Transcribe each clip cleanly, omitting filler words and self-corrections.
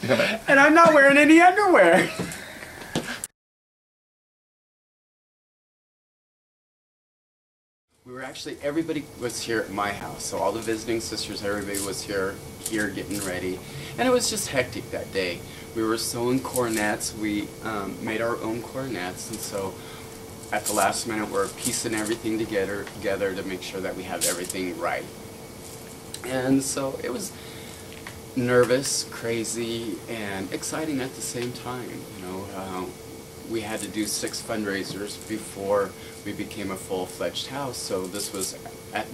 And I'm not wearing any underwear. We were actually, everybody was here at my house, so all the visiting sisters, everybody was here getting ready, and it was just hectic that day. We were sewing coronets. We made our own coronets, and so at the last minute we're piecing everything together to make sure that we have everything right. And so it was nervous, crazy, and exciting at the same time. You know, we had to do 6 fundraisers before we became a full-fledged house, so this was,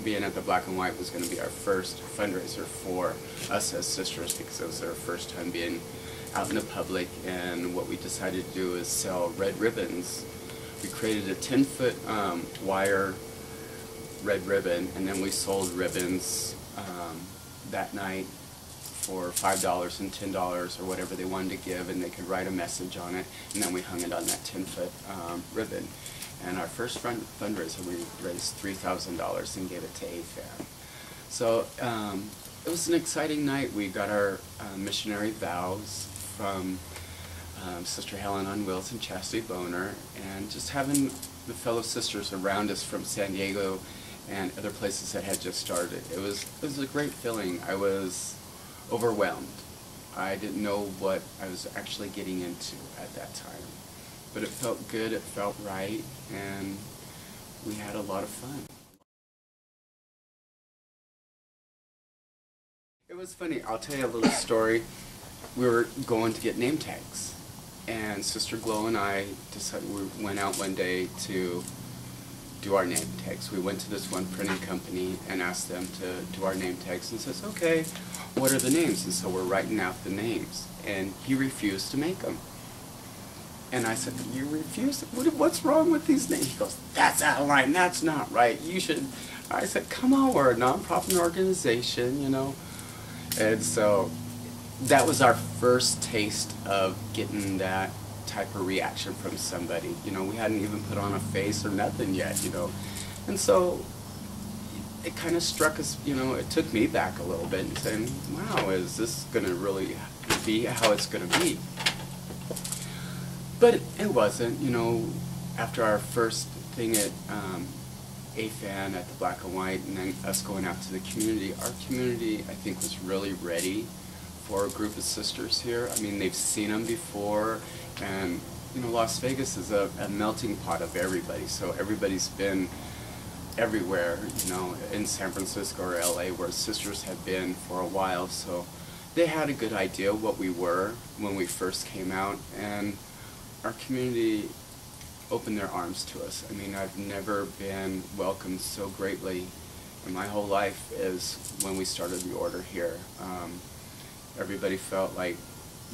being at the Black and White was going to be our first fundraiser for us as sisters, because it was our first time being out in the public. And what we decided to do is sell red ribbons. We created a 10-foot wire red ribbon, and then we sold ribbons that night for $5 and $10 or whatever they wanted to give, and they could write a message on it, and then we hung it on that 10-foot ribbon. And our first fundraiser, we raised $3,000 and gave it to AFAN. So it was an exciting night. We got our missionary vows from Sister Helen on Wheels and Chastity Boner, and just having the fellow sisters around us from San Diego and other places that had just started. It was a great feeling. I was overwhelmed. I didn't know what I was actually getting into at that time. But it felt good, it felt right, and we had a lot of fun. It was funny. I'll tell you a little story. We were going to get name tags, and Sister Glow and I decided, we went out one day to do our name tags. We went to this one printing company and asked them to do our name tags, and says, okay, what are the names? And so we're writing out the names, and he refused to make them. And I said, you refuse? What's wrong with these names? He goes, that's out of line, that's not right, you should. I said, come on, we're a non-profit organization, you know. And so that was our first taste of getting that type of reaction from somebody. You know, we hadn't even put on a face or nothing yet, you know. And so it kind of struck us, you know, it took me back a little bit and saying, wow, is this going to really be how it's going to be? But it wasn't, you know. After our first thing at AFAN at the Black and White, and then us going out to the community, our community, I think, was really ready for a group of sisters here. I mean, they've seen them before, and, you know, Las Vegas is a melting pot of everybody, so everybody's been everywhere, you know, in San Francisco or LA, where sisters have been for a while, so they had a good idea what we were when we first came out, and our community opened their arms to us. I mean, I've never been welcomed so greatly in my whole life as when we started the order here. Everybody felt like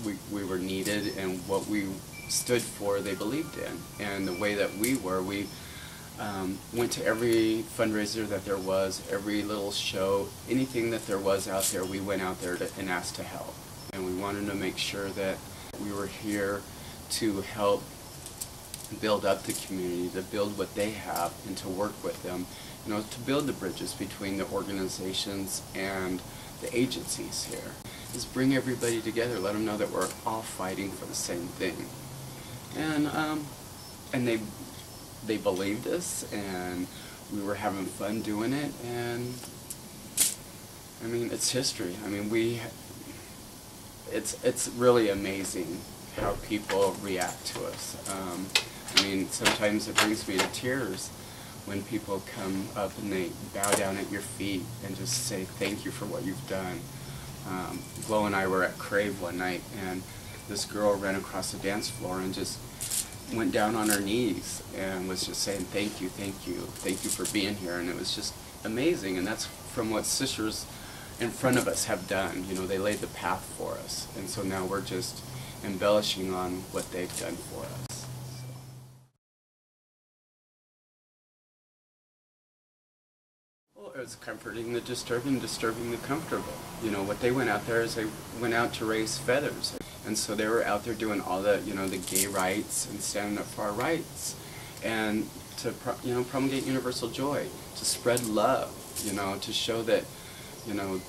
we were needed, and what we stood for they believed in. And the way that we were, we went to every fundraiser that there was, every little show, anything that there was out there, we went out there and asked to help. And we wanted to make sure that we were here to help build up the community, to build what they have, and to work with them, you know, to build the bridges between the organizations and the agencies here. Is bring everybody together, let them know that we're all fighting for the same thing. And they believed us, and we were having fun doing it, and I mean, it's history. I mean, it's really amazing how people react to us. I mean, sometimes it brings me to tears when people come up and they bow down at your feet and just say thank you for what you've done. Glow and I were at Crave one night, and this girl ran across the dance floor and just went down on her knees and was just saying thank you for being here, and it was just amazing. And that's from what sisters in front of us have done. You know, they laid the path for us, and so now we're just embellishing on what they've done for us. Well, it was comforting the disturbed and disturbing the comfortable. You know, what they went out there is they went out to raise feathers. And so they were out there doing all the, you know, the gay rights and standing up for our rights, and to, you know, promulgate universal joy, to spread love, you know, to show that, you know,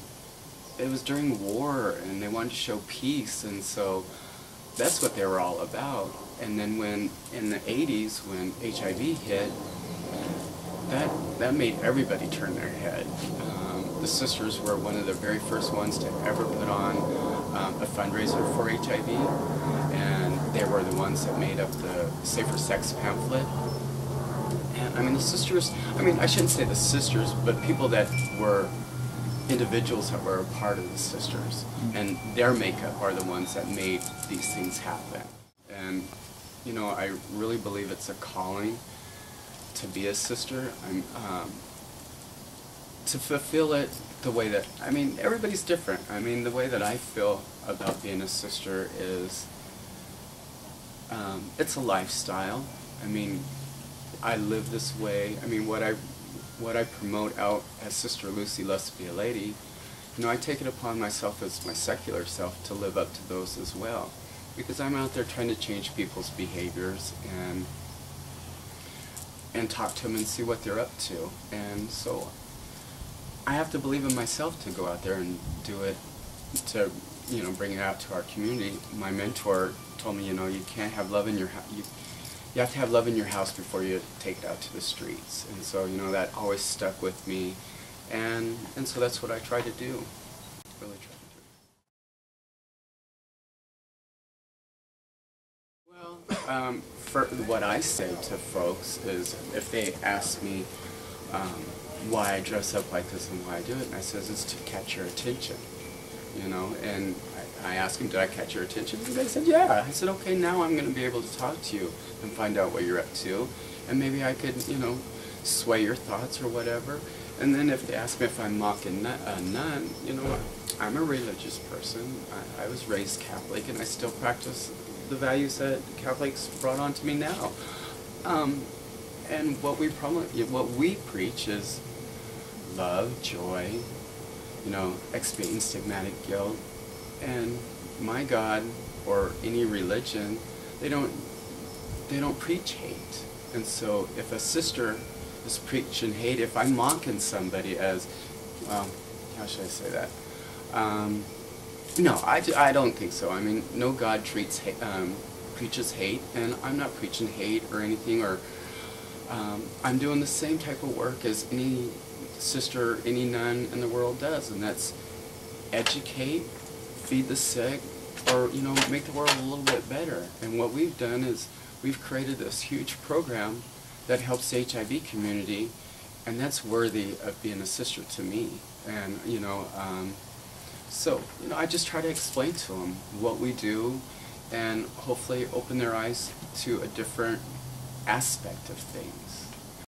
it was during war, and they wanted to show peace, and so that's what they were all about. And then when, in the 80s, when HIV hit, that made everybody turn their head. The sisters were one of the very first ones to ever put on a fundraiser for HIV, and they were the ones that made up the Safer Sex pamphlet. And I mean, the sisters, I mean, I shouldn't say the sisters, but people that were individuals that were a part of the sisters, and their makeup are the ones that made these things happen. And, you know, I really believe it's a calling to be a sister. To fulfill it the way that, I mean, everybody's different. I mean, the way that I feel about being a sister is, it's a lifestyle. I mean, I live this way. I mean, what I promote out as Sister Loosy, Lust Be a Lady, you know, I take it upon myself as my secular self to live up to those as well. Because I'm out there trying to change people's behaviors and talk to them and see what they're up to. And so I have to believe in myself to go out there and do it, to, you know, bring it out to our community. My mentor told me, you know, you can't have love in your house. You have to have love in your house before you take it out to the streets. And so, you know, that always stuck with me. And so that's what I try to do. Really try to do. Well, for what I say to folks is, if they ask me why I dress up like this and why I do it, and I says it's to catch your attention, you know. And I asked him, did I catch your attention? And they said, yeah. I said, okay, now I'm going to be able to talk to you and find out what you're up to, and maybe I could, you know, sway your thoughts or whatever. And then if they ask me if I'm mocking a nun, you know, I'm a religious person. I was raised Catholic, and I still practice the values that Catholics brought on to me now. And what we preach is love, joy, you know, expiating stigmatic guilt. And my God, or any religion, they don't preach hate. And so if a sister is preaching hate, if I'm mocking somebody as, well, how should I say that? No, I don't think so. I mean, no God preaches hate, and I'm not preaching hate or anything, or I'm doing the same type of work as any sister, any nun in the world does, and that's educate, feed the sick, or, you know, make the world a little bit better. And what we've done is we've created this huge program that helps the HIV community, and that's worthy of being a sister to me. And, you know, so, you know, I just try to explain to them what we do, and hopefully open their eyes to a different aspect of things.